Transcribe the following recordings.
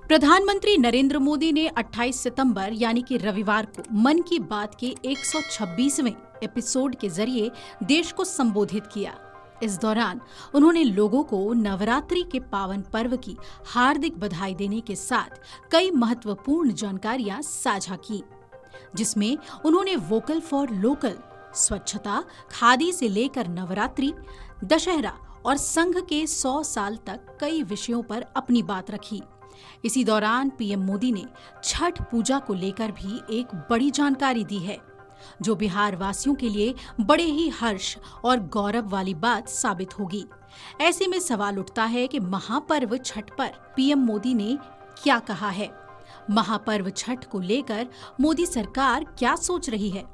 प्रधानमंत्री नरेंद्र मोदी ने 28 सितंबर यानी कि रविवार को मन की बात के 126वें एपिसोड के जरिए देश को संबोधित किया। इस दौरान उन्होंने लोगों को नवरात्रि के पावन पर्व की हार्दिक बधाई देने के साथ कई महत्वपूर्ण जानकारियां साझा की, जिसमें उन्होंने वोकल फॉर लोकल, स्वच्छता, खादी से लेकर नवरात्रि, दशहरा और संघ के 100 साल तक कई विषयों पर अपनी बात रखी। इसी दौरान पीएम मोदी ने छठ पूजा को लेकर भी एक बड़ी जानकारी दी है, जो बिहार वासियों के लिए बड़े ही हर्ष और गौरव वाली बात साबित होगी। ऐसे में सवाल उठता है कि महापर्व छठ पर पीएम मोदी ने क्या कहा है। महापर्व छठ को लेकर मोदी सरकार क्या सोच रही है?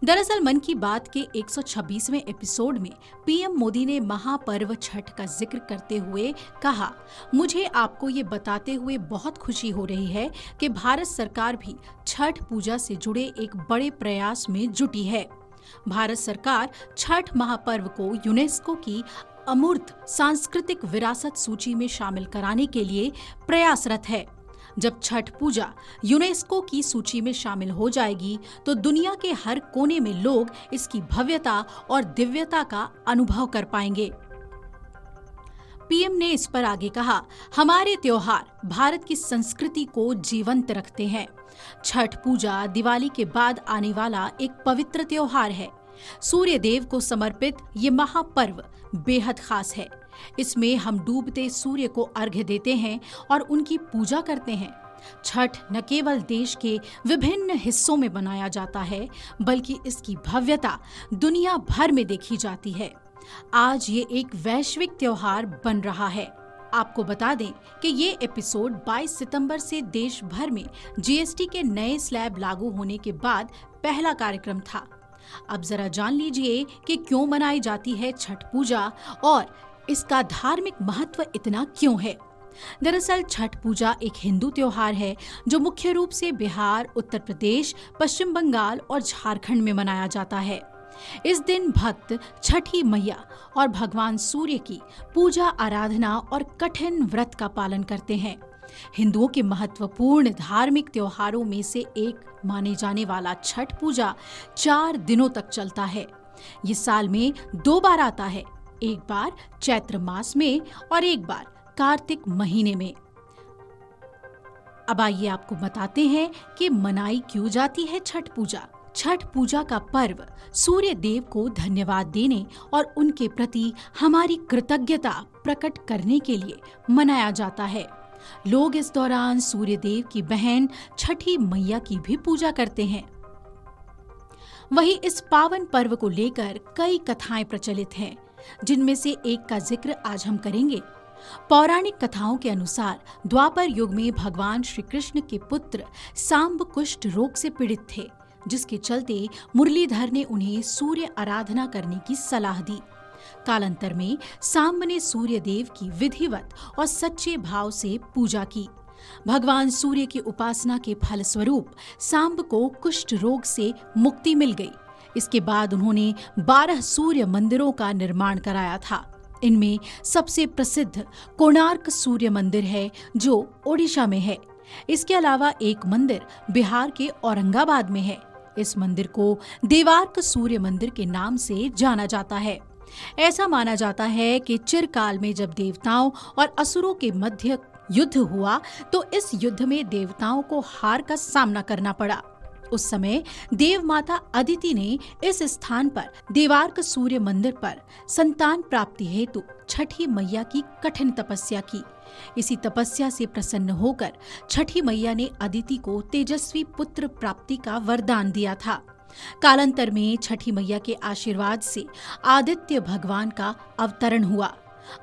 दरअसल मन की बात के 126वें एपिसोड में पीएम मोदी ने महापर्व छठ का जिक्र करते हुए कहा, मुझे आपको ये बताते हुए बहुत खुशी हो रही है कि भारत सरकार भी छठ पूजा से जुड़े एक बड़े प्रयास में जुटी है। भारत सरकार छठ महापर्व को यूनेस्को की अमूर्त सांस्कृतिक विरासत सूची में शामिल कराने के लिए प्रयासरत है। जब छठ पूजा यूनेस्को की सूची में शामिल हो जाएगी तो दुनिया के हर कोने में लोग इसकी भव्यता और दिव्यता का अनुभव कर पाएंगे। पीएम ने इस पर आगे कहा, हमारे त्योहार भारत की संस्कृति को जीवंत रखते हैं। छठ पूजा दिवाली के बाद आने वाला एक पवित्र त्योहार है। सूर्य देव को समर्पित ये महापर्व बेहद खास है। इसमें हम डूबते सूर्य को अर्घ्य देते हैं और उनकी पूजा करते हैं। छठ न केवल देश के विभिन्न हिस्सों में मनाया जाता है, बल्कि इसकी भव्यता दुनिया भर में देखी जाती है। आज ये एक वैश्विक त्योहार बन रहा है। आपको बता दें कि ये एपिसोड 22 सितंबर से देश भर में जीएसटी के नए स्लैब लागू होने के बाद पहला कार्यक्रम था। अब जरा जान लीजिए कि क्यों मनाई जाती है छठ पूजा और इसका धार्मिक महत्व इतना क्यों है। दरअसल छठ पूजा एक हिंदू त्योहार है जो मुख्य रूप से बिहार, उत्तर प्रदेश, पश्चिम बंगाल और झारखंड में मनाया जाता है। इस दिन भक्त छठी मैया और भगवान सूर्य की पूजा, आराधना और कठिन व्रत का पालन करते हैं। हिंदुओं के महत्वपूर्ण धार्मिक त्योहारों में से एक माने जाने वाला छठ पूजा 4 दिनों तक चलता है। ये साल में 2 बार आता है, एक बार चैत्र मास में और एक बार कार्तिक महीने में। अब आइए आपको बताते हैं कि मनाई क्यों जाती है छठ पूजा। छठ पूजा का पर्व सूर्य देव को धन्यवाद देने और उनके प्रति हमारी कृतज्ञता प्रकट करने के लिए मनाया जाता है। लोग इस दौरान सूर्य देव की बहन छठी मैया की भी पूजा करते हैं। वहीं इस पावन पर्व को लेकर कई कथाएं प्रचलित हैं, जिनमें से एक का जिक्र आज हम करेंगे। पौराणिक कथाओं के अनुसार द्वापर युग में भगवान श्री कृष्ण के पुत्र सांब कुष्ठ रोग से पीड़ित थे, जिसके चलते मुरलीधर ने उन्हें सूर्य आराधना करने की सलाह दी। कालांतर में सांब ने सूर्य देव की विधिवत और सच्चे भाव से पूजा की। भगवान सूर्य की उपासना के फलस्वरूप सांब को कुष्ठ रोग से मुक्ति मिल गई। इसके बाद उन्होंने 12 सूर्य मंदिरों का निर्माण कराया था। इनमें सबसे प्रसिद्ध कोणार्क सूर्य मंदिर है, जो ओडिशा में है। इसके अलावा एक मंदिर बिहार के औरंगाबाद में है। इस मंदिर को देवार्क सूर्य मंदिर के नाम से जाना जाता है। ऐसा माना जाता है कि चिरकाल में जब देवताओं और असुरों के मध्य युद्ध हुआ तो इस युद्ध में देवताओं को हार का सामना करना पड़ा। उस समय देव माता अदिति ने इस स्थान पर देवार्क सूर्य मंदिर पर संतान प्राप्ति हेतु छठी मैया की कठिन तपस्या की। इसी तपस्या से प्रसन्न होकर छठी मैया ने अदिति को तेजस्वी पुत्र प्राप्ति का वरदान दिया था। कालांतर में छठी मैया के आशीर्वाद से आदित्य भगवान का अवतरण हुआ।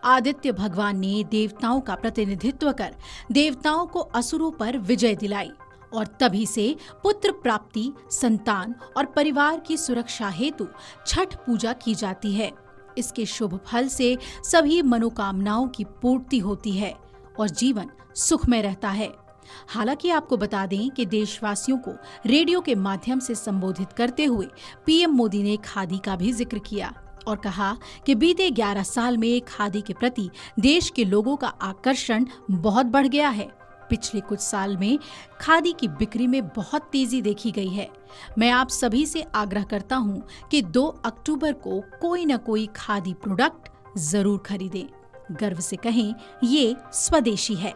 आदित्य भगवान ने देवताओं का प्रतिनिधित्व कर देवताओं को असुरों पर विजय दिलाई और तभी से पुत्र प्राप्ति, संतान और परिवार की सुरक्षा हेतु छठ पूजा की जाती है। इसके शुभ फल से सभी मनोकामनाओं की पूर्ति होती है और जीवन सुखमय रहता है। हालांकि आपको बता दें कि देशवासियों को रेडियो के माध्यम से संबोधित करते हुए पीएम मोदी ने खादी का भी जिक्र किया और कहा कि बीते 11 साल में खादी के प्रति देश के लोगों का आकर्षण बहुत बढ़ गया है। पिछले कुछ साल में खादी की बिक्री में बहुत तेजी देखी गई है। मैं आप सभी से आग्रह करता हूं कि 2 अक्टूबर को कोई न कोई खादी प्रोडक्ट जरूर खरीदें। गर्व से कहें, ये स्वदेशी है।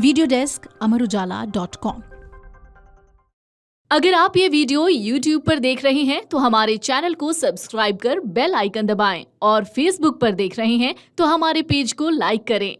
Video desk amarujala.com। अगर आप ये वीडियो YouTube पर देख रहे हैं तो हमारे चैनल को सब्सक्राइब कर बेल आइकन दबाएं और Facebook पर देख रहे हैं तो हमारे पेज को लाइक करें।